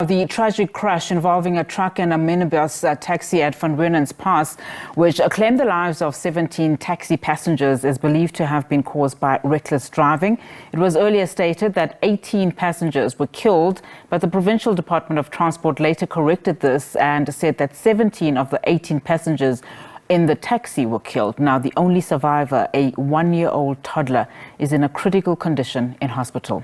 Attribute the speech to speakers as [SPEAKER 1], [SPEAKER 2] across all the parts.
[SPEAKER 1] The tragic crash involving a truck and a minibus taxi at Van Reenen's Pass, which claimed the lives of 17 taxi passengers, is believed to have been caused by reckless driving. It was earlier stated that 18 passengers were killed, but the Provincial Department of Transport later corrected this and said that 17 of the 18 passengers in the taxi were killed. Now, the only survivor, a one-year-old toddler, is in a critical condition in hospital.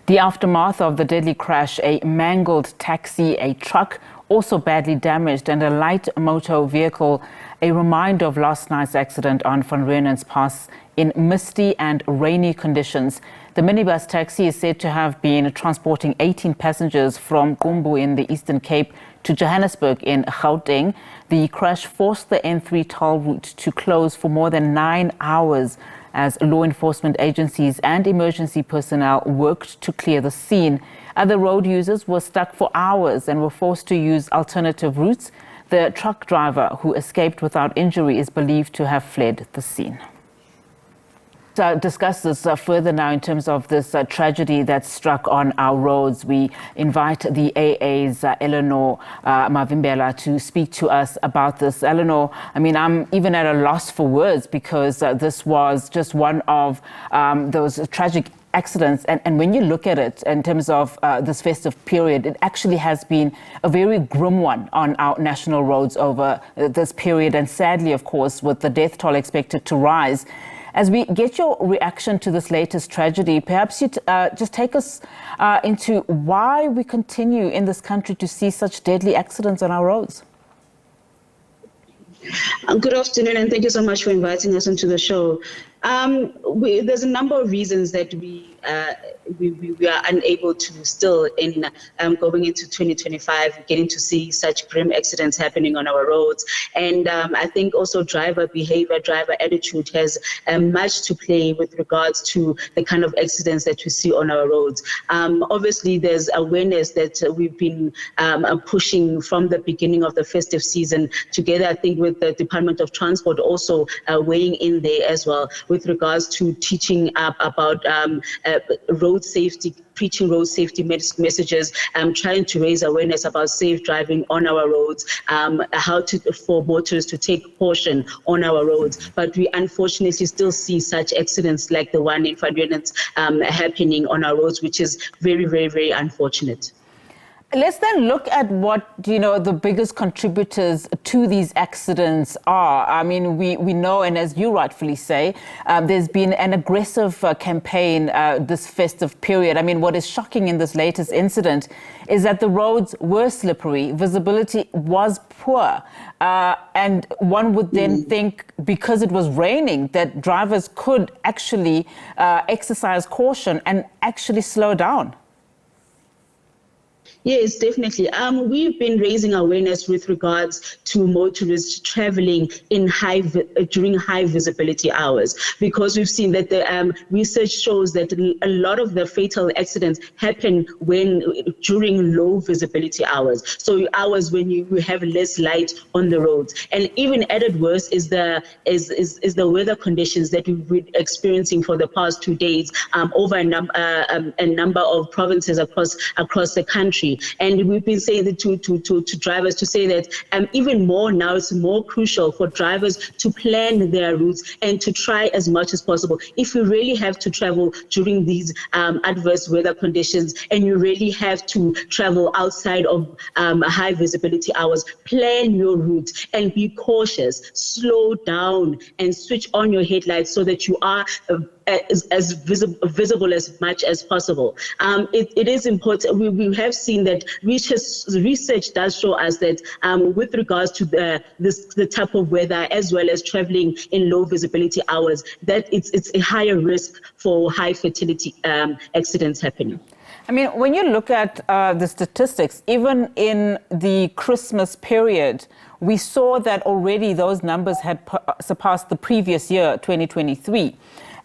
[SPEAKER 1] The aftermath of the deadly crash, a mangled taxi, a truck also badly damaged, and a light motor vehicle, a reminder of last night's accident on Van Reenen's Pass in misty and rainy conditions. The minibus taxi is said to have been transporting 18 passengers from Kumbu in the Eastern Cape to Johannesburg in Gauteng. The crash forced the N3 toll route to close for more than 9 hours as law enforcement agencies and emergency personnel worked to clear the scene. Other road users were stuck for hours and were forced to use alternative routes. The truck driver, who escaped without injury, is believed to have fled the scene. To discuss this further now in terms of this tragedy that struck on our roads, we invite the AA's Eleanor Mavimbela to speak to us about this. Eleanor, I mean, I'm even at a loss for words because this was just one of those tragic accidents. And when you look at it in terms of this festive period, it actually has been a very grim one on our national roads over this period. And sadly, of course, with the death toll expected to rise. As we get your reaction to this latest tragedy, perhaps you'd just take us into why we continue in this country to see such deadly accidents on our roads.
[SPEAKER 2] Good afternoon, and thank you so much for inviting us onto the show. There's a number of reasons that we are unable to still, in going into 2025, getting to see such grim accidents happening on our roads. And I think also driver behavior, driver attitude has much to play with regards to the kind of accidents that we see on our roads. Obviously, there's awareness that we've been pushing from the beginning of the festive season together, I think, with the Department of Transport also weighing in there as well with regards to teaching up about road safety, preaching road safety messages, trying to raise awareness about safe driving on our roads, for motorists to take caution on our roads. But we unfortunately still see such accidents like the one in Van Reenen's happening on our roads, which is very, very, very unfortunate.
[SPEAKER 1] Let's then look at what, the biggest contributors to these accidents are. I mean, we know, and as you rightfully say, there's been an aggressive campaign this festive period. I mean, what is shocking in this latest incident is that the roads were slippery, visibility was poor, and one would then think because it was raining that drivers could actually exercise caution and actually slow down.
[SPEAKER 2] Yes, definitely. We've been raising awareness with regards to motorists traveling in during high visibility hours, because we've seen that the research shows that a lot of the fatal accidents happen during low visibility hours. So hours when you have less light on the roads. And even added worse is the weather conditions that we've been experiencing for the past 2 days over a number of provinces across the country. And we've been saying that to drivers to say that even more now, it's more crucial for drivers to plan their routes and to try as much as possible. If you really have to travel during these adverse weather conditions and you really have to travel outside of high visibility hours, plan your route and be cautious, slow down and switch on your headlights so that you are as visible as much as possible. It is important. We have seen that research does show us that with regards to the type of weather as well as traveling in low visibility hours, that it's a higher risk for high fatality accidents happening.
[SPEAKER 1] I mean, when you look at the statistics, even in the Christmas period, we saw that already those numbers had surpassed the previous year, 2023.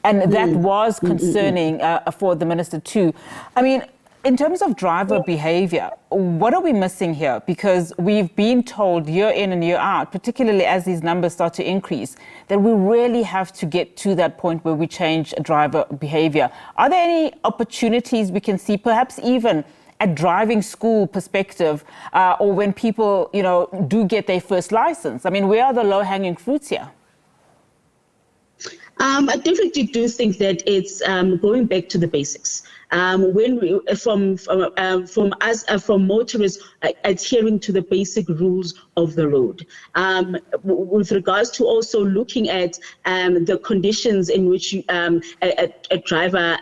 [SPEAKER 1] And that was concerning for the minister too. I mean, In terms of driver behavior, what are we missing here? Because we've been told year in and year out, particularly as these numbers start to increase, that we really have to get to that point where we change driver behavior. Are there any opportunities we can see, perhaps even a driving school perspective, or when people, do get their first license? I mean, where are the low-hanging fruits here?
[SPEAKER 2] I definitely do think that it's going back to the basics. When we, from motorists adhering to the basic rules of the road, with regards to also looking at the conditions in which a driver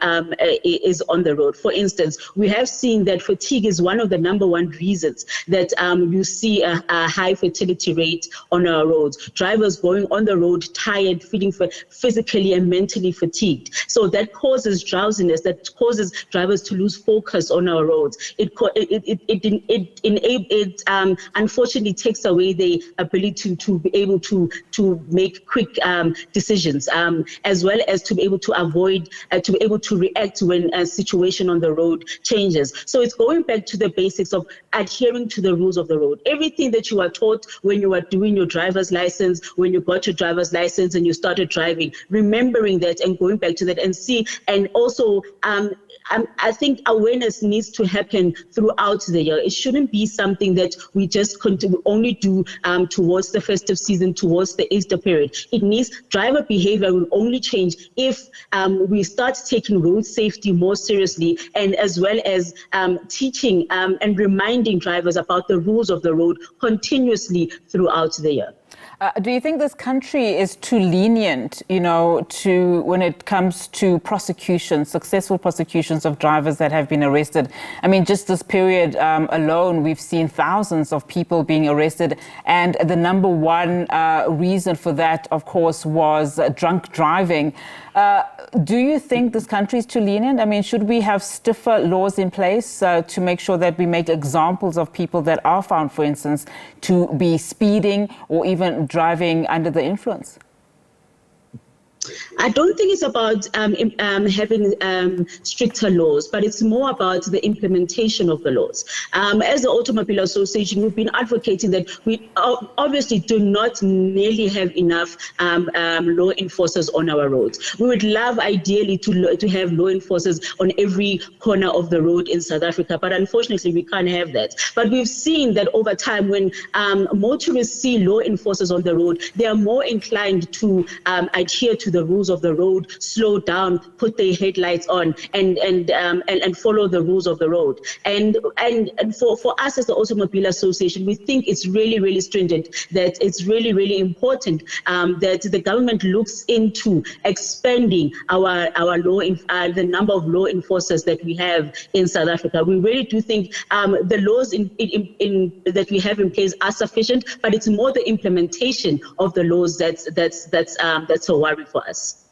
[SPEAKER 2] is on the road. For instance, we have seen that fatigue is one of the #1 reasons that you see a high fatality rate on our roads. Drivers going on the road tired, feeling physically and mentally fatigued. So that causes drowsiness, that causes drivers to lose focus on our roads. It unfortunately takes away the ability to be able to make quick decisions, as well as to be able to avoid, to be able to react when a situation on the road changes. So it's going back to the basics of adhering to the rules of the road. Everything that you are taught when you are doing your driver's license, when you got your driver's license and you started driving, remembering that and going back to that and see, and also I think awareness needs to happen throughout the year. It shouldn't be something that we just only do towards the festive season, towards the Easter period. It needs, driver behavior will only change if we start taking road safety more seriously, and as well as teaching and reminding drivers about the rules of the road continuously throughout the year.
[SPEAKER 1] Do you think this country is too lenient, when it comes to prosecutions, successful prosecutions of drivers that have been arrested? I mean, just this period alone, we've seen thousands of people being arrested. And the #1 reason for that, of course, was drunk driving. Do you think this country is too lenient? I mean, should we have stiffer laws in place to make sure that we make examples of people that are found, for instance, to be speeding or even driving under the influence?
[SPEAKER 2] I don't think it's about having stricter laws, but it's more about the implementation of the laws. As the Automobile Association, we've been advocating that we obviously do not nearly have enough law enforcers on our roads. We would love ideally to have law enforcers on every corner of the road in South Africa, but unfortunately we can't have that. But we've seen that over time, when motorists see law enforcers on the road, they are more inclined to adhere to the rules of the road, slow down, put their headlights on, and follow the rules of the road. And for us as the Automobile Association, we think it's really, really stringent, that it's really, really important that the government looks into expanding our the number of law enforcers that we have in South Africa. We really do think the laws that we have in place are sufficient, but it's more the implementation of the laws that's a worry for us.